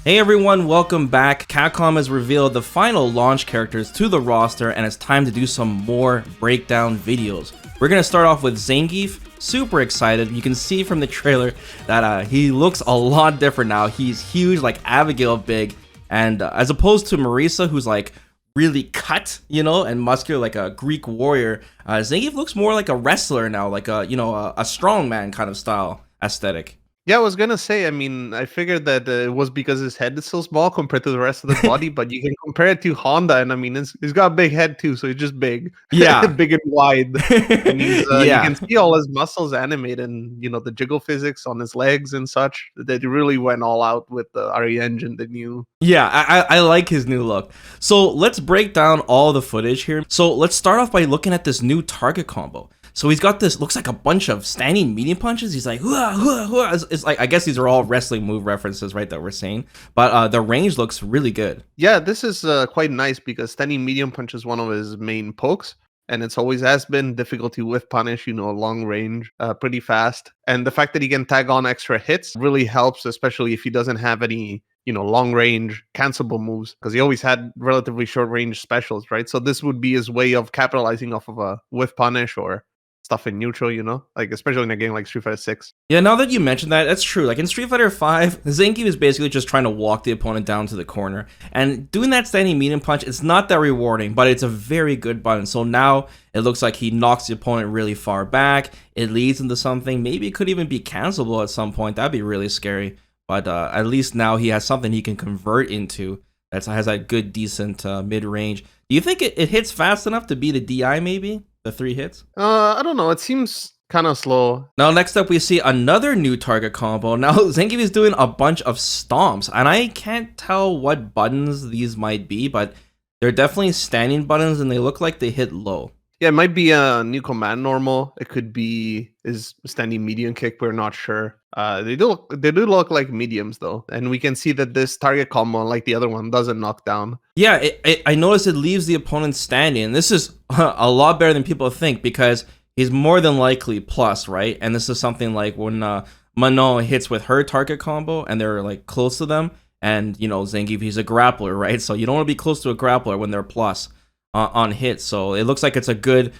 Hey everyone, welcome back. Capcom has revealed the final launch characters to the roster, and it's time to do some more breakdown videos. We're gonna start off with Zangief. Super excited. You can see from the trailer that he looks a lot different now. He's huge, like Abigail big, and as opposed to Marisa, who's like really cut, and muscular like a Greek warrior, Zangief looks more like a wrestler now, like a strongman kind of style aesthetic. Yeah, I was gonna say, I figured that it was because his head is so small compared to the rest of the body, but you can compare it to Honda, and he's got a big head too, so he's just big, Yeah. big and wide, and you Yeah. can see all his muscles animated, and the jiggle physics on his legs and such. They really went all out with the RE engine, the new. Yeah, I like his new look. So let's break down all the footage here. So let's start off by looking at this new target combo. So he's got this, looks like a bunch of standing medium punches. He's like, hua, hua, hua. It's like, I guess these are all wrestling move references, right, that we're saying. But the range looks really good. Yeah, this is quite nice because standing medium punch is one of his main pokes, and it's always has been difficulty with punish, long range, pretty fast. And the fact that he can tag on extra hits really helps, especially if he doesn't have any, long range cancelable moves, because he always had relatively short range specials, right? So this would be his way of capitalizing off of a whiff punish or stuff in neutral, like especially in a game like Street Fighter 6. Yeah, now that you mentioned that, that's true. Like in Street Fighter 5, Zangief is basically just trying to walk the opponent down to the corner. And doing that standing medium punch, it's not that rewarding, but it's a very good button. So now it looks like he knocks the opponent really far back. It leads into something. Maybe it could even be cancelable at some point. That'd be really scary. But at least now he has something he can convert into that has that good, decent mid-range. Do you think it hits fast enough to beat a DI maybe? The 3 hits? I don't know. It seems kind of slow. Now, next up, we see another new target combo. Now, Zangief is doing a bunch of stomps, and I can't tell what buttons these might be, but they're definitely standing buttons, and they look like they hit low. Yeah, it might be a new command normal. It could be his standing medium kick. We're not sure. They do look like mediums though, and we can see that this target combo, like the other one, doesn't knock down. Yeah, I noticed it leaves the opponent standing. And this is a lot better than people think because he's more than likely plus, right? And this is something like when Manon hits with her target combo and they're like close to them, and Zangief, he's a grappler, right? So you don't want to be close to a grappler when they're plus on hits. So it looks like it's a good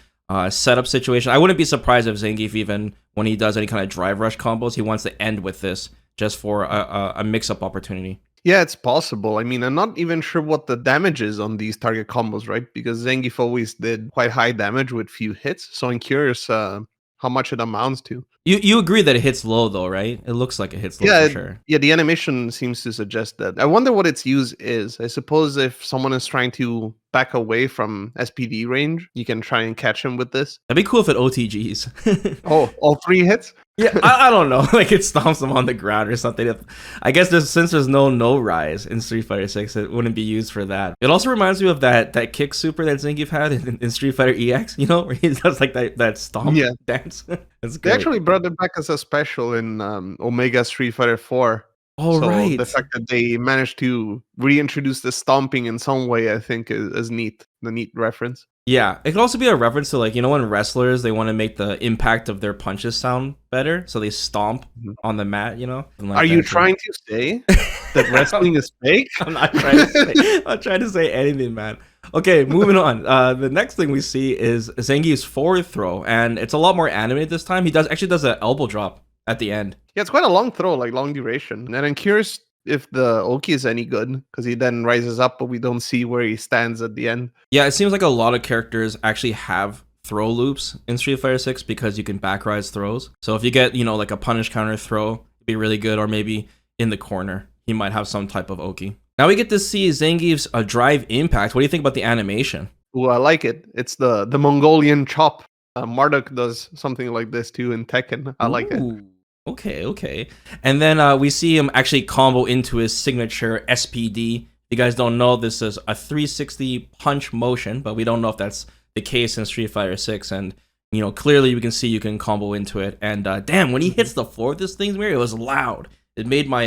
setup situation. I wouldn't be surprised if Zangief, even when he does any kind of drive rush combos, he wants to end with this just for a mix-up opportunity. Yeah, it's possible. I'm not even sure what the damage is on these target combos, right? Because Zangief always did quite high damage with few hits. So I'm curious how much it amounts to. You agree that it hits low though, right? It looks like it hits low Yeah, for sure. yeah, the animation seems to suggest that. I wonder what its use is. I suppose if someone is trying to back away from SPD range, you can try and catch him with this. That'd be cool if it OTGs. Oh, all 3 hits? Yeah, I don't know. Like it stomps them on the ground or something. I guess since there's no rise in Street Fighter 6, it wouldn't be used for that. It also reminds me of that kick super that Zangief had in Street Fighter EX, where he does like that stomp dance. That's They great. actually brought it back as a special in Omega Street Fighter 4. Oh, So right. the fact that they managed to reintroduce the stomping in some way, I think, is neat. The neat reference. Yeah, it could also be a reference to like, when wrestlers, they want to make the impact of their punches sound better, so they stomp on the mat, Like Are you trying to say that wrestling is fake? I'm not trying to say, I'm not trying to say anything, man. Okay, moving on. The next thing we see is Zangief's forward throw, and it's a lot more animated this time. He actually does an elbow drop at the end. Yeah, it's quite a long throw, like long duration. And I'm curious if the Oki is any good, because he then rises up, but we don't see where he stands at the end. Yeah, it seems like a lot of characters actually have throw loops in Street Fighter 6 because you can back rise throws. So if you get, like a punish counter throw, it'd be really good, or maybe in the corner, he might have some type of Oki. Now we get to see Zangief's drive impact. What do you think about the animation? Ooh, I like it. It's the Mongolian chop. Marduk does something like this too in Tekken. I like it. Okay. And then we see him actually combo into his signature SPD. If you guys don't know, this is a 360 punch motion, but we don't know if that's the case in Street Fighter 6. And, clearly you can see you can combo into it. And damn, when he hits the floor with this thing, it was loud. It made my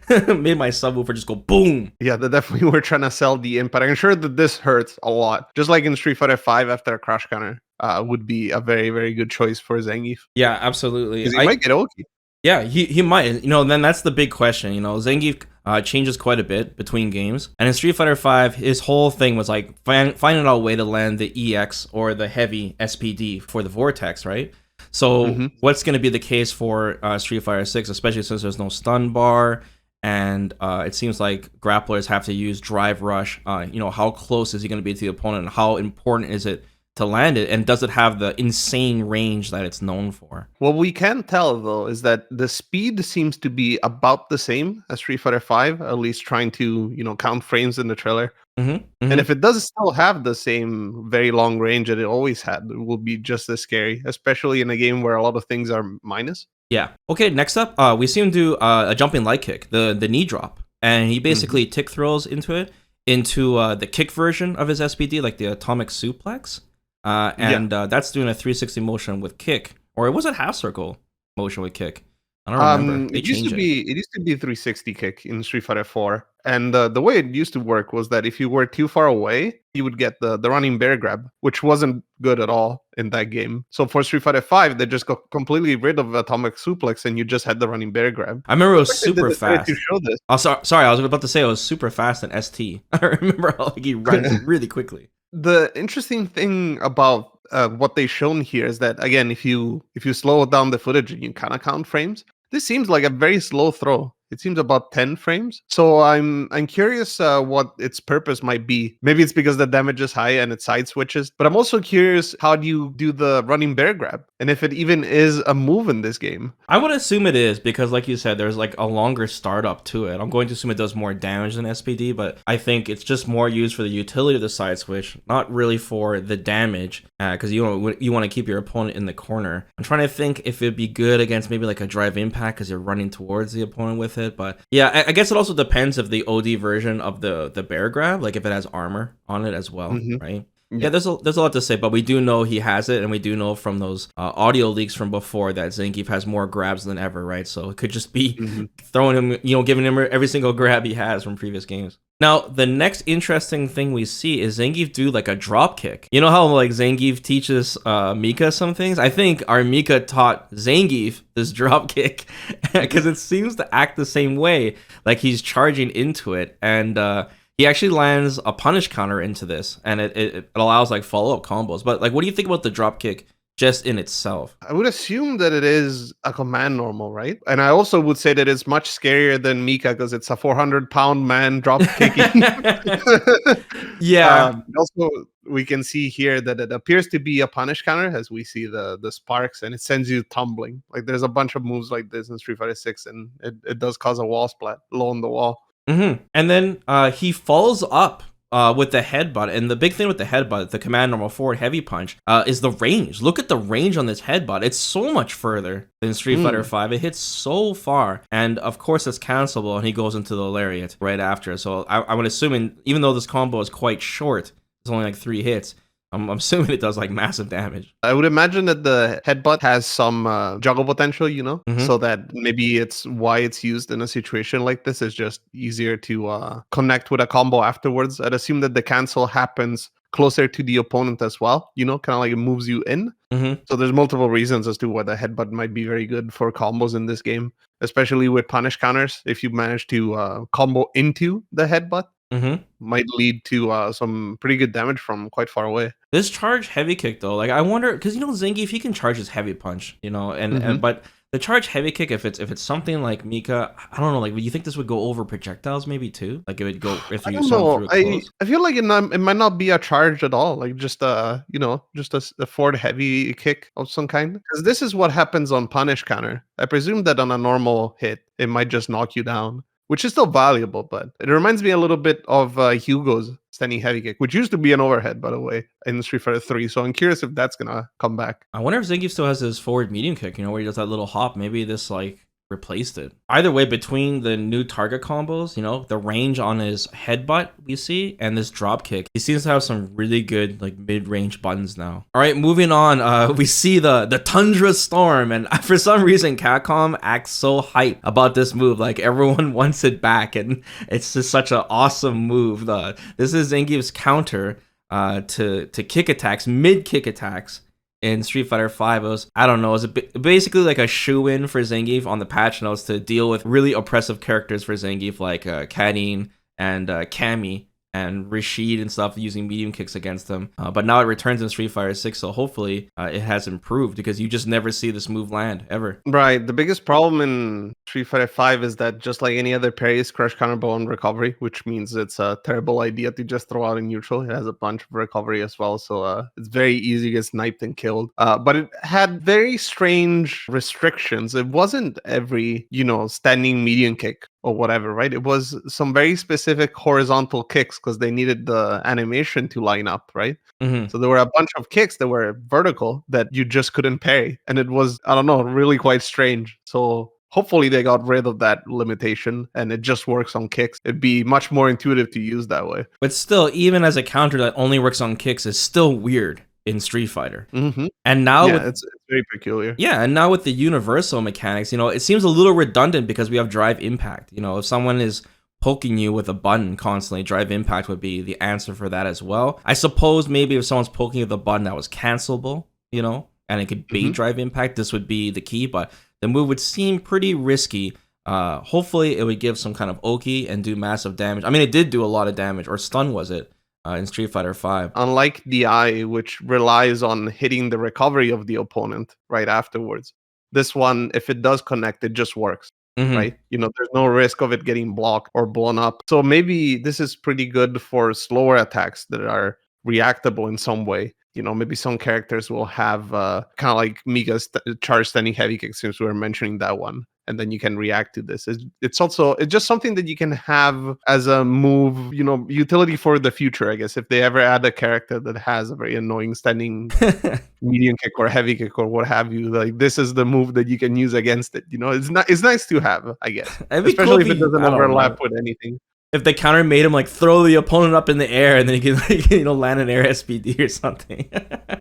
made my subwoofer just go boom. Yeah, they definitely were trying to sell the impact. I'm sure that this hurts a lot. Just like in Street Fighter 5 after a crash counter would be a very, very good choice for Zangief. Yeah, absolutely. Because he might get Oki. Yeah, he might. Then that's the big question. Zangief changes quite a bit between games. And in Street Fighter V, his whole thing was like finding out a way to land the EX or the heavy SPD for the Vortex, right? So what's going to be the case for Street Fighter 6, especially since there's no stun bar, and it seems like grapplers have to use drive rush. How close is he going to be to the opponent, and how important is it to land it, and does it have the insane range that it's known for? What we can tell though is that the speed seems to be about the same as Street Fighter 5, at least trying to, count frames in the trailer. And if it does still have the same very long range that it always had, it will be just as scary, especially in a game where a lot of things are minus. Yeah. Okay, next up, we see him do a jumping light kick, the knee drop. And he basically tick throws into the kick version of his SPD, like the atomic suplex. That's doing a 360 motion with kick. Or was it half circle motion with kick? I don't remember. It used to be 360 kick in Street Fighter 4, and the way it used to work was that if you were too far away, you would get the running bear grab, which wasn't good at all in that game. So for Street Fighter 5, they just got completely rid of atomic suplex, and you just had the running bear grab. I remember it was super fast. To show this. Oh, sorry, I was about to say it was super fast in ST. I remember how he runs really quickly. The interesting thing about what they've shown here is that, again, if you slow down the footage and you kind of count frames, this seems like a very slow throw. It seems about 10 frames. So I'm curious what its purpose might be. Maybe it's because the damage is high and it side switches. But I'm also curious, how do you do the running bear grab? And if it even is a move in this game. I would assume it is because, like you said, there's like a longer startup to it. I'm going to assume it does more damage than SPD, but I think it's just more used for the utility of the side switch, not really for the damage, because you want to keep your opponent in the corner. I'm trying to think if it'd be good against maybe like a drive impact because you're running towards the opponent with it. But yeah, I guess it also depends of the OD version of the bear grab, like if it has armor on it as well, right? Yeah, there's a lot to say, but we do know he has it, and we do know from those audio leaks from before that Zangief has more grabs than ever, right? So it could just be throwing him, giving him every single grab he has from previous games. Now, the next interesting thing we see is Zangief do like a drop kick. You know how like Zangief teaches Mika some things? I think our Mika taught Zangief this drop kick because it seems to act the same way, like he's charging into it, and he actually lands a punish counter into this, and it allows like follow-up combos. But like, what do you think about the drop kick just in itself? I would assume that it is a command normal, right? And I also would say that it's much scarier than Mika because it's a 400-pound man drop kicking. Yeah. Also, we can see here that it appears to be a punish counter as we see the sparks, and it sends you tumbling. Like there's a bunch of moves like this in Street Fighter 6, and it does cause a wall splat low on the wall. And then he follows up with the headbutt. And the big thing with the headbutt, the command normal forward heavy punch, is the range. Look at the range on this headbutt. It's so much further than Street Fighter 5. It hits so far. And of course it's cancelable, and he goes into the lariat right after. So I would assume, even though this combo is quite short, it's only like 3 hits, I'm assuming it does like massive damage. I would imagine that the headbutt has some juggle potential, so that maybe it's why it's used in a situation like this. Is just easier to connect with a combo afterwards. I'd assume that the cancel happens closer to the opponent as well, kind of like it moves you in. So there's multiple reasons as to why the headbutt might be very good for combos in this game, especially with punish counters. If you manage to combo into the headbutt, might lead to some pretty good damage from quite far away. This charge heavy kick though, like I wonder, because Zangief, he can charge his heavy punch, and but the charge heavy kick, if it's something like Mika, I don't know, like, do you think this would go over projectiles maybe too? Like it would go if you saw through it close? I feel like it might not be a charge at all, like just a forward heavy kick of some kind. Because this is what happens on punish counter. I presume that on a normal hit, it might just knock you down, which is still valuable, but it reminds me a little bit of Hugo's standing heavy kick, which used to be an overhead, by the way, in Street Fighter 3. So I'm curious if that's going to come back. I wonder if Zangief still has his forward medium kick, where he does that little hop. Maybe this, like, replaced it. Either way, between the new target combos, the range on his headbutt we see, and this drop kick, he seems to have some really good like mid-range buttons now. All right, moving on, we see the Tundra Storm, and for some reason Capcom acts so hype about this move, like everyone wants it back, and it's just such an awesome move. This is Zangief's counter to kick attacks, mid kick attacks, in Street Fighter 5, it was, I don't know, it was basically like a shoe-in for Zangief on the patch notes to deal with really oppressive characters for Zangief like Kadeen and Cammy and Rashid and stuff, using medium kicks against them. But now it returns in Street Fighter 6, so hopefully it has improved, because you just never see this move land, ever. Right. The biggest problem in Street Fighter 5 is that, just like any other parry, is crush, counter, ball, and recovery, which means it's a terrible idea to just throw out in neutral. It has a bunch of recovery as well, so it's very easy to get sniped and killed. But it had very strange restrictions. It wasn't every, standing medium kick or whatever, right? It was some very specific horizontal kicks because they needed the animation to line up, right? Mm-hmm. So there were a bunch of kicks that were vertical that you just couldn't parry. And it was, I don't know, really quite strange. So hopefully they got rid of that limitation and it just works on kicks. It'd be much more intuitive to use that way. But still, even as a counter that only works on kicks, is still weird in Street Fighter. Mm-hmm. And now it's very peculiar. Yeah, and now with the universal mechanics, it seems a little redundant because we have drive impact. If someone is poking you with a button constantly, drive impact would be the answer for that as well. I suppose maybe if someone's poking you with a button that was cancelable, and it could bait drive impact, this would be the key, but the move would seem pretty risky. Hopefully it would give some kind of Oki and do massive damage. I mean, it did do a lot of damage, or stun was it? In Street Fighter 5. Unlike DI, which relies on hitting the recovery of the opponent right afterwards, this one, if it does connect, it just works, right? There's no risk of it getting blocked or blown up. So maybe this is pretty good for slower attacks that are reactable in some way. Maybe some characters will have kind of like Miga's charge standing heavy kick, since we were mentioning that one. And then you can react to this. It's just something that you can have as a move, utility for the future, I guess. If they ever add a character that has a very annoying standing medium kick or heavy kick or what have you, like, this is the move that you can use against it. It's nice to have, I guess. Especially cool if it doesn't overlap with anything. If the counter made him throw the opponent up in the air and then he can land an air SPD or something.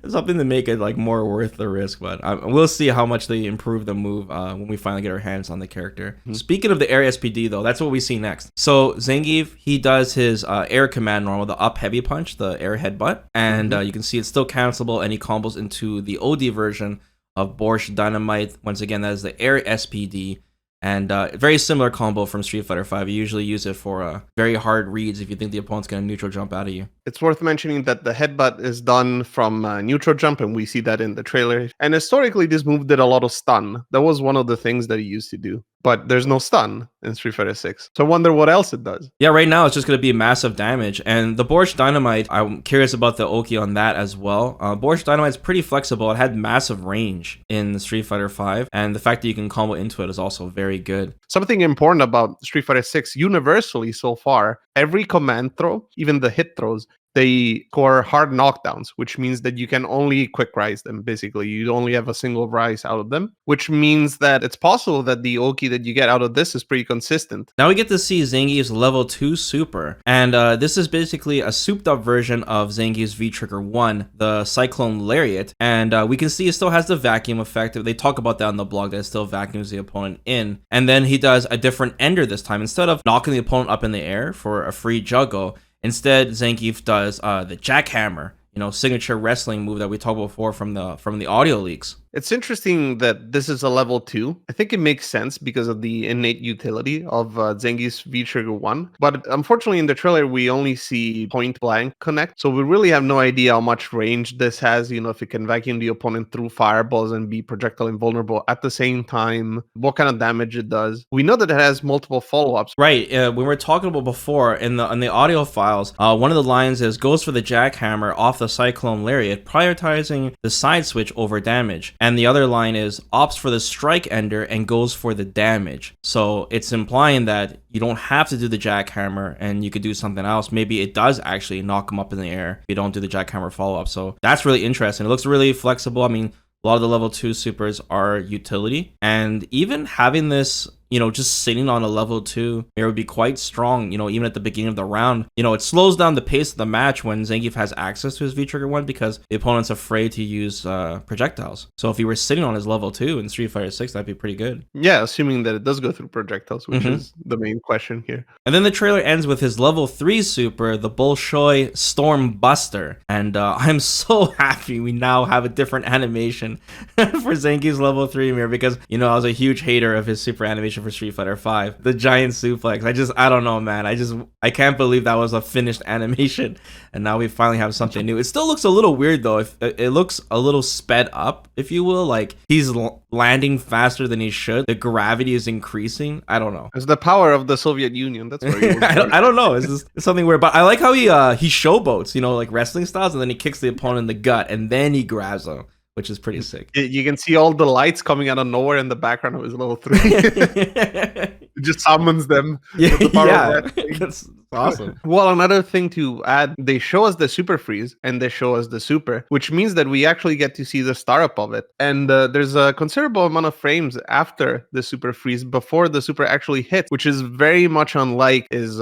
Something to make it more worth the risk. But we'll see how much they improve the move when we finally get our hands on the character. Mm-hmm. Speaking of the air SPD though, that's what we see next. So Zangief, he does his air command normal, the up heavy punch, the air headbutt. And you can see it's still cancelable, and he combos into the OD version of Borscht Dynamite. Once again, that is the air SPD. And very similar combo from Street Fighter 5. You usually use it for very hard reads if you think the opponent's going to neutral jump out of you. It's worth mentioning that the headbutt is done from neutral jump, and we see that in the trailer. And historically, this move did a lot of stun. That was one of the things that it used to do. But there's no stun in Street Fighter 6. So I wonder what else it does. Yeah, right now it's just going to be massive damage. And the Borscht Dynamite, I'm curious about the Oki on that as well. Borscht Dynamite's pretty flexible. It had massive range in Street Fighter 5. And the fact that you can combo into it is also very good. Something important about Street Fighter 6, universally so far, every command throw, even the hit throws, they score hard knockdowns, which means that you can only quick rise them, basically. You only have a single rise out of them, which means that it's possible that the Oki that you get out of this is pretty consistent. Now we get to see Zangief's level 2 super, and this is basically a souped up version of Zangief's V-Trigger 1, the Cyclone Lariat, and we can see it still has the vacuum effect. They talk about that on the blog, that it still vacuums the opponent in, and then he does a different ender this time. Instead of knocking the opponent up in the air for a free juggo, instead, Zangief does the jackhammer, signature wrestling move that we talked about before from the audio leaks. It's interesting that this is a level 2. I think it makes sense because of the innate utility of Zangief's V-Trigger 1. But unfortunately, in the trailer, we only see point blank connect. So we really have no idea how much range this has, if it can vacuum the opponent through fireballs and be projectile invulnerable at the same time, what kind of damage it does. We know that it has multiple follow-ups. Right. When we were talking about before, in the audio files, one of the lines is, goes for the jackhammer off the Cyclone Lariat, prioritizing the side switch over damage. And the other line is, opts for the strike ender and goes for the damage. So it's implying that you don't have to do the jackhammer and you could do something else. Maybe it does actually knock him up in the air if you don't do the jackhammer follow-up. So that's really interesting. It looks really flexible. I mean, a lot of the level 2 supers are utility. And even having this just sitting on a level 2 mirror would be quite strong, even at the beginning of the round. It slows down the pace of the match when Zangief has access to his V-Trigger 1 because the opponent's afraid to use projectiles. So if he were sitting on his level 2 in Street Fighter 6, that'd be pretty good. Yeah, assuming that it does go through projectiles, which is the main question here. And then the trailer ends with his level 3 super, the Bolshoi Storm Buster. And I'm so happy we now have a different animation for Zangief's level 3 mirror because, I was a huge hater of his super animation for Street Fighter 5. The giant suplex. I don't know, man. I can't believe that was a finished animation. And now we finally have something new. It still looks a little weird, though. It looks a little sped up, if you will. Like, he's landing faster than he should. The gravity is increasing. I don't know. It's the power of the Soviet Union. That's where you I don't know. It's something weird. But I like how he showboats, like wrestling styles, and then he kicks the opponent in the gut, and then he grabs him, which is pretty sick. You can see all the lights coming out of nowhere in the background of his level 3. It just summons them. Yeah. That's awesome. Well, another thing to add, they show us the super freeze and they show us the super, which means that we actually get to see the startup of it. And there's a considerable amount of frames after the super freeze before the super actually hits, which is very much unlike his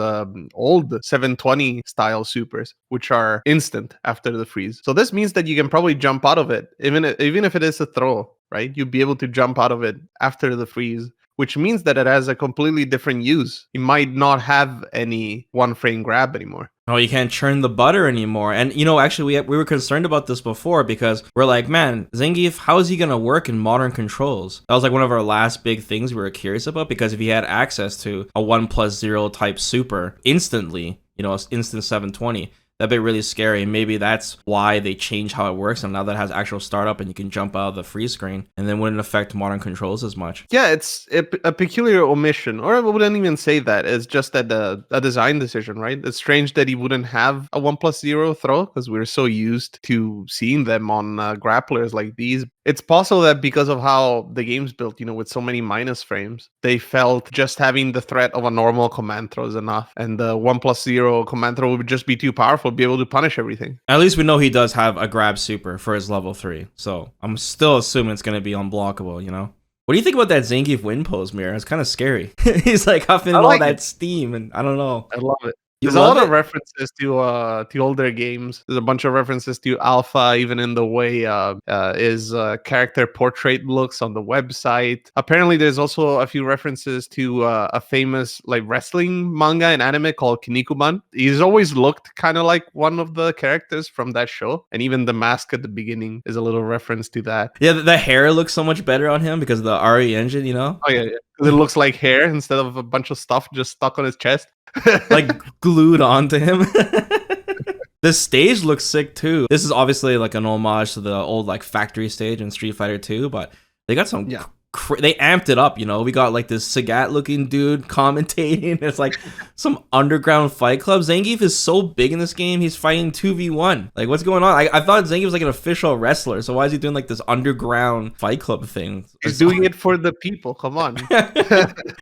old 720 style supers, which are instant after the freeze. So this means that you can probably jump out of it, even if it is a throw, right? You'll be able to jump out of it after the freeze, which means that it has a completely different use. You might not have any one frame grab anymore. Oh, you can't churn the butter anymore. And, actually, we were concerned about this before because we're like, man, Zangief, how is he going to work in modern controls? That was like one of our last big things we were curious about because if he had access to a 1+0 type super instantly, instant 720, that'd be really scary. And maybe that's why they change how it works. And now that it has actual startup and you can jump out of the freeze screen and then wouldn't affect modern controls as much. Yeah, it's a peculiar omission. Or I wouldn't even say that. It's just that a design decision, right? It's strange that he wouldn't have a 1+0 throw because we're so used to seeing them on grapplers like these. It's possible that because of how the game's built, with so many minus frames, they felt just having the threat of a normal command throw is enough. And the 1+0 command throw would just be too powerful to be able to punish everything. At least we know he does have a grab super for his level 3. So I'm still assuming it's going to be unblockable, What do you think about that Zangief win pose mirror? It's kind of scary. He's like huffing all that steam, and I don't know. I love it. There's a lot of references to older games. There's a bunch of references to Alpha, even in the way his character portrait looks on the website. Apparently, there's also a few references to a famous wrestling manga and anime called Kinnikuman. He's always looked kind of like one of the characters from that show, and even the mask at the beginning is a little reference to that. Yeah, the hair looks so much better on him because of the RE engine, Oh yeah. It looks like hair instead of a bunch of stuff just stuck on his chest. Like glued onto him. The stage looks sick too. This is obviously like an homage to the old factory stage in Street Fighter 2, but they got some they amped it up, We got like this Sagat looking dude commentating. It's like some underground fight club. Zangief is so big in this game, he's fighting 2v1. Like, what's going on? I thought Zangief was like an official wrestler, so why is he doing like this underground fight club thing? He's doing it for the people. Come on.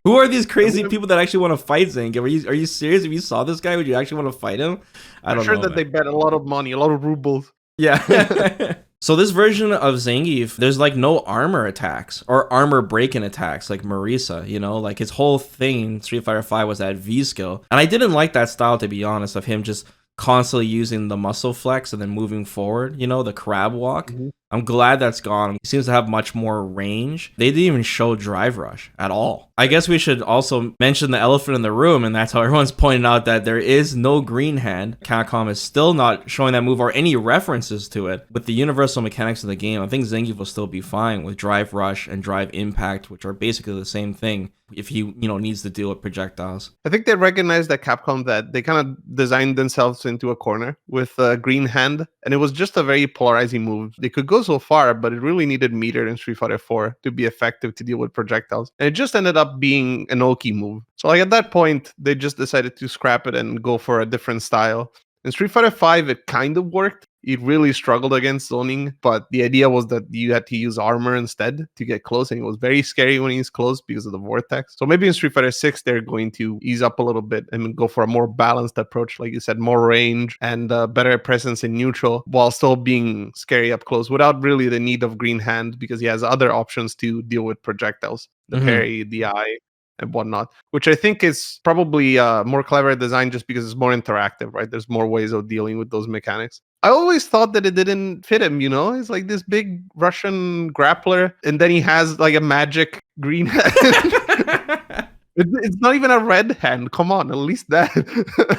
Who are these crazy people that actually want to fight Zangief? Are you serious? If you saw this guy, would you actually want to fight him? I don't know. I'm sure that they bet a lot of money, a lot of rubles. Yeah. So this version of Zangief, there's like no armor attacks or armor breaking attacks like Marisa, Like his whole thing in Street Fighter 5 was that V skill. And I didn't like that style, to be honest, of him just constantly using the muscle flex and then moving forward, the crab walk. Mm-hmm. I'm glad that's gone. He seems to have much more range. They didn't even show Drive Rush at all. I guess we should also mention the elephant in the room, and that's how everyone's pointing out that there is no green hand. Capcom is still not showing that move or any references to it. With the universal mechanics of the game, I think Zangief will still be fine with Drive Rush and Drive Impact, which are basically the same thing if he, needs to deal with projectiles. I think they recognize that Capcom, that they kind of designed themselves into a corner with green hand, and it was just a very polarizing move. They could go so far, but it really needed meter in Street Fighter 4 to be effective to deal with projectiles. And it just ended up being an Oki move. So at that point, they just decided to scrap it and go for a different style. In Street Fighter 5, it kind of worked. It really struggled against zoning, but the idea was that you had to use armor instead to get close, and it was very scary when he's close because of the vortex. So maybe in Street Fighter 6, they're going to ease up a little bit and go for a more balanced approach, like you said, more range and better presence in neutral, while still being scary up close without really the need of green hand, because he has other options to deal with projectiles, the parry, the eye. and whatnot, which I think is probably more clever design just because it's more interactive, right? There's more ways of dealing with those mechanics. I always thought that it didn't fit him, you know? He's like this big Russian grappler, and then he has like a magic green hand. It's not even a red hand. Come on, at least that.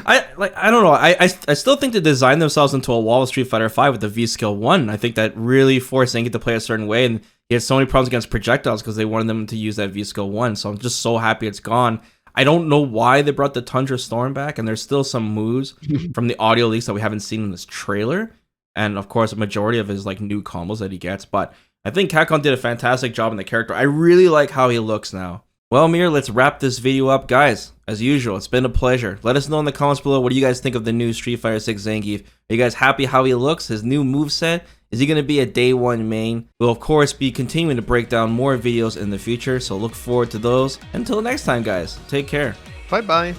I don't know. I still think they designed themselves into a wall of Street Fighter V with the V skill 1. I think that really forced Zangief to play a certain way, and he had so many problems against projectiles because they wanted them to use that V skill 1. So I'm just so happy it's gone. I don't know why they brought the Tundra Storm back, and there's still some moves from the audio leaks that we haven't seen in this trailer, and of course a majority of his like new combos that he gets. But I think Capcom did a fantastic job in the character. I really like how he looks now. Well, Mir, let's wrap this video up, guys. As usual, it's been a pleasure. Let us know in the comments below, what do you guys think of the new Street Fighter 6 Zangief? Are you guys happy how he looks? His new moveset? Is he going to be a day one main? We'll of course be continuing to break down more videos in the future, so look forward to those. Until next time, guys, take care. Bye-bye.